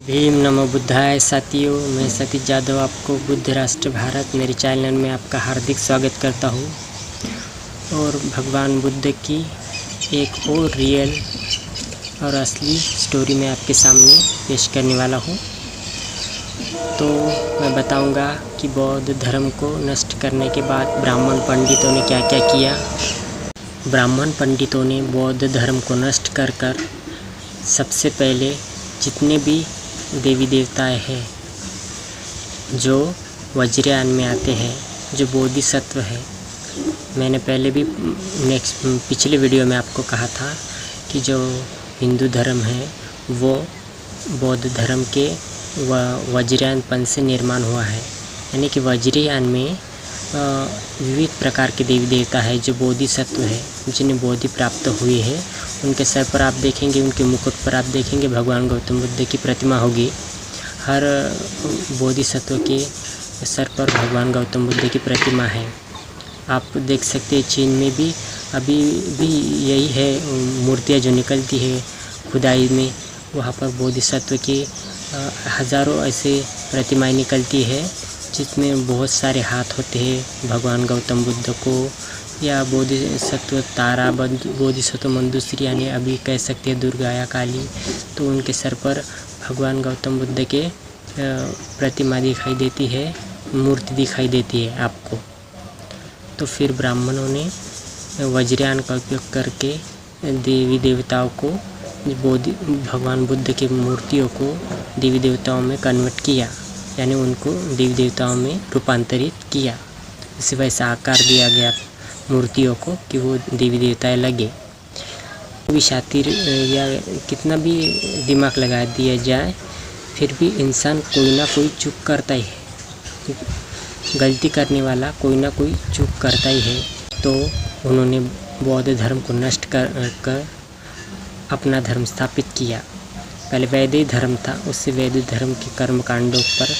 भीम नमो बुद्धाय। साथियों, मैं सतीश यादव आपको बुद्ध राष्ट्र भारत मेरे चैनल में आपका हार्दिक स्वागत करता हूँ और भगवान बुद्ध की एक और रियल और असली स्टोरी मैं आपके सामने पेश करने वाला हूँ। तो मैं बताऊँगा कि बौद्ध धर्म को नष्ट करने के बाद ब्राह्मण पंडितों ने क्या क्या किया। ब्राह्मण पंडितों ने बौद्ध धर्म को नष्ट कर सबसे पहले जितने भी देवी देवताएं हैं जो वज्रयान में आते हैं, जो बोधिसत्व है, मैंने पहले भी पिछले वीडियो में आपको कहा था कि जो हिंदू धर्म है वो बौद्ध धर्म के वज्रयानपन से निर्माण हुआ है। यानी कि वज्रयान में विविध प्रकार के देवी देवता है जो बोधिसत्व है, जिन्हें बोधि प्राप्त हुई है। उनके सर पर आप देखेंगे, उनके मुकुट पर आप देखेंगे भगवान गौतम बुद्ध की प्रतिमा होगी। हर बोधिसत्व के सर पर भगवान गौतम बुद्ध की प्रतिमा है। आप देख सकते हैं चीन में भी अभी भी यही है, मूर्तियाँ जो निकलती है खुदाई में, वहाँ पर बोधिसत्व की हज़ारों ऐसे प्रतिमाएं निकलती है जिसमें बहुत सारे हाथ होते हैं भगवान गौतम बुद्ध को, या बोधिसत्व तारा, बोधिसत्व मंदुश्री, यानी अभी कह सकते हैं दुर्गा या काली। तो उनके सर पर भगवान गौतम बुद्ध के प्रतिमा दिखाई देती है, मूर्ति दिखाई देती है आपको। तो फिर ब्राह्मणों ने वज्रयान का उपयोग करके देवी देवताओं को, भगवान बुद्ध की मूर्तियों को देवी देवताओं में कन्वर्ट किया, यानी उनको देवी देवताओं में रूपांतरित किया। इसी वैसा आकार दिया गया मूर्तियों को कि वो देवी देवताएं लगे। भी शातिर या कितना भी दिमाग लगा दिया जाए, फिर भी इंसान कोई ना कोई चूक करता ही है। गलती करने वाला कोई ना कोई चूक करता ही है। तो उन्होंने बौद्ध धर्म को नष्ट कर अपना धर्म स्थापित किया। पहले वैदिक धर्म था, उससे वैदिक धर्म के कर्म कांडों पर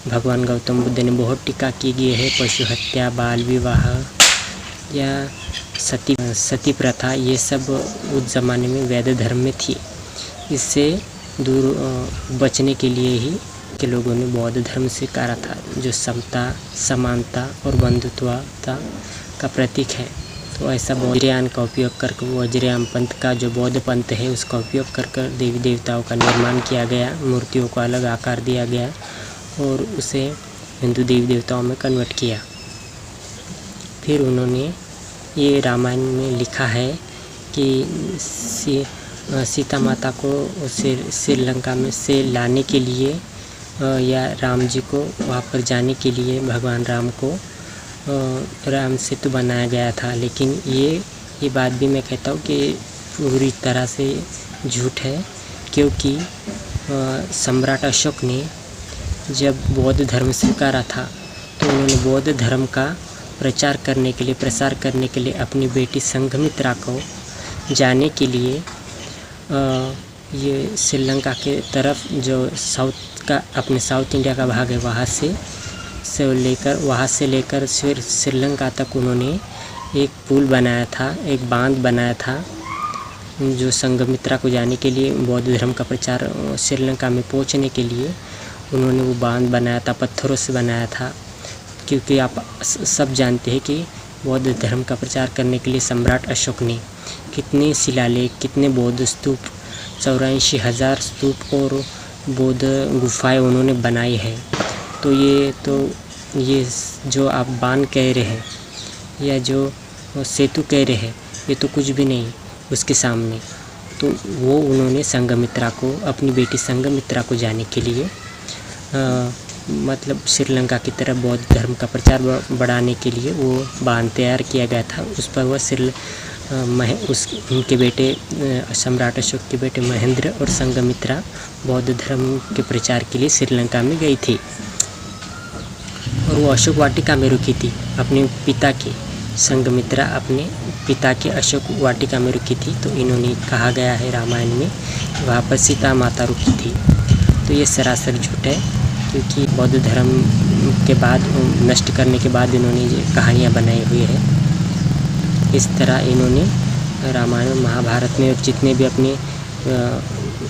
भगवान गौतम बुद्ध ने बहुत टीका की गई है। पशु हत्या, बाल विवाह या सती प्रथा, ये सब उस ज़माने में वैदिक धर्म में थी। इससे दूर बचने के लिए ही के लोगों ने बौद्ध धर्म स्वीकारा था, जो समता, समानता और बंधुत्वता का प्रतीक है। तो ऐसा वज्रयान का उपयोग करके, वज्रयान पंथ का जो बौद्ध पंथ है उसका उपयोग कर देवी देवताओं का निर्माण किया गया, मूर्तियों को अलग आकार दिया गया और उसे हिंदू देवी देवताओं में कन्वर्ट किया। फिर उन्होंने ये रामायण में लिखा है कि सीता माता को श्रीलंका में से लाने के लिए या राम जी को वहाँ पर जाने के लिए भगवान राम को राम सेतु बनाया गया था। लेकिन ये बात भी मैं कहता हूँ कि पूरी तरह से झूठ है, क्योंकि सम्राट अशोक ने जब बौद्ध धर्म स्वीकारा था तो उन्होंने बौद्ध धर्म का प्रसार करने के लिए अपनी बेटी संघमित्रा को जाने के लिए ये श्रीलंका के तरफ, जो अपने साउथ इंडिया का भाग है, वहाँ से लेकर श्रीलंका तक उन्होंने एक पुल बनाया था, एक बांध बनाया था, जो संघमित्रा को जाने के लिए, बौद्ध धर्म का प्रचार श्रीलंका में पहुंचने के लिए उन्होंने वो बांध बनाया था, पत्थरों से बनाया था। क्योंकि आप सब जानते हैं कि बौद्ध धर्म का प्रचार करने के लिए सम्राट अशोक ने कितने शिलालेख, कितने बौद्ध स्तूप, 84,000 स्तूप और बौद्ध गुफाएं उन्होंने बनाई है। तो ये जो आप बांध कह रहे हैं या जो सेतु कह रहे हैं, ये तो कुछ भी नहीं उसके सामने। तो वो उन्होंने संघमित्रा को, अपनी बेटी संघमित्रा को जाने के लिए मतलब श्रीलंका की तरफ बौद्ध धर्म का प्रचार बढ़ाने के लिए वो बांध तैयार किया गया था। उस पर वह उनके बेटे सम्राट अशोक के बेटे महेंद्र और संघमित्रा बौद्ध धर्म के प्रचार के लिए श्रीलंका में गई थी और वो अशोक वाटिका में रुकी थी अपने पिता के। संघमित्रा अपने पिता के अशोक वाटिका में रुकी थी। तो इन्होंने कहा गया है रामायण में, वहाँ पर सीता माता रुकी थी। तो ये सरासर झूठ है, क्योंकि बौद्ध धर्म के बाद, नष्ट करने के बाद इन्होंने ये कहानियाँ बनाई हुई है। इस तरह इन्होंने रामायण, महाभारत में जितने भी अपने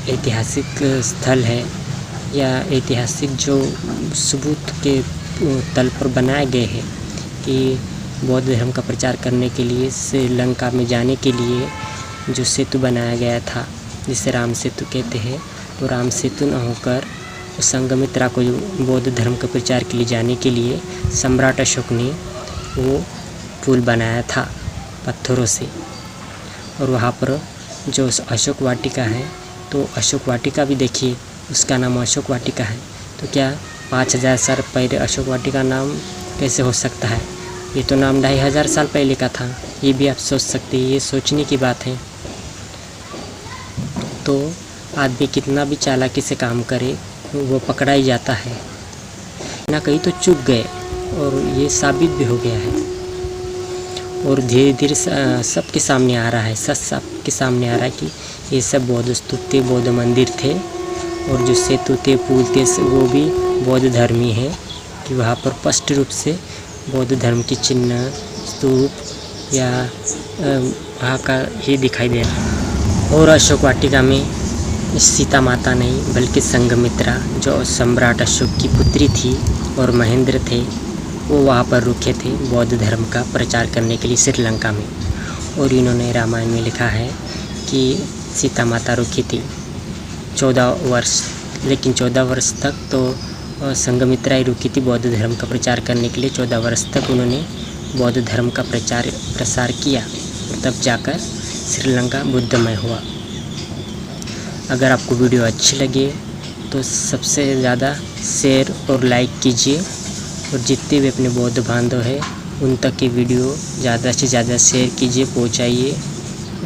ऐतिहासिक स्थल है या ऐतिहासिक जो सबूत के तल पर बनाए गए हैं कि बौद्ध धर्म का प्रचार करने के लिए श्रीलंका में जाने के लिए जो सेतु बनाया गया था, जिसे राम सेतु कहते हैं, वो राम सेतु न होकर संघमित्रा को जो बौद्ध धर्म के प्रचार के लिए जाने के लिए सम्राट अशोक ने वो पुल बनाया था पत्थरों से। और वहाँ पर जो अशोक वाटिका है, तो अशोक वाटिका भी देखिए, उसका नाम अशोक वाटिका है। तो क्या 5000 साल पहले अशोक वाटिका नाम कैसे हो सकता है? ये तो नाम 2500 साल पहले का था। ये भी आप सोच सकते हैं, ये सोचने की बात है। तो आदमी कितना भी चालाकी से काम करे, वो पकड़ा ही जाता है ना, कहीं तो चूक गए, और ये साबित भी हो गया है। और धीरे धीरे सबके सामने आ रहा है, सबके सामने आ रहा है कि ये सब बौद्ध स्तूप थे, बौद्ध मंदिर थे, और जो सेतु थे, पुल थे, वो भी बौद्ध धर्मी हैं कि वहाँ पर स्पष्ट रूप से बौद्ध धर्म की चिन्ह, स्तूप या वहाँ का ही दिखाई दे रहा है। और अशोक वाटिका में सीता माता नहीं बल्कि संघमित्रा, जो सम्राट अशोक की पुत्री थी, और महेंद्र थे, वो वहाँ पर रुके थे बौद्ध धर्म का प्रचार करने के लिए श्रीलंका में। और इन्होंने रामायण में लिखा है कि सीता माता रुकी थी 14 वर्ष, लेकिन 14 वर्ष तक तो संघमित्रा ही रुकी थी बौद्ध धर्म का प्रचार करने के लिए। 14 वर्ष तक उन्होंने बौद्ध धर्म का प्रसार किया, तब जाकर श्रीलंका बुद्धमय हुआ। अगर आपको वीडियो अच्छी लगे तो सबसे ज़्यादा शेयर और लाइक कीजिए, और जितने भी अपने बौद्ध बांधव हैं उन तक ये वीडियो ज़्यादा से ज़्यादा शेयर कीजिए, पहुंचाइए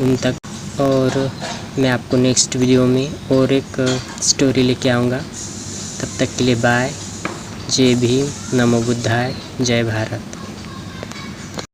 उन तक। और मैं आपको नेक्स्ट वीडियो में और एक स्टोरी लेके आऊँगा। तब तक के लिए बाय। जय भीम, नमो बुद्धाय, जय भारत।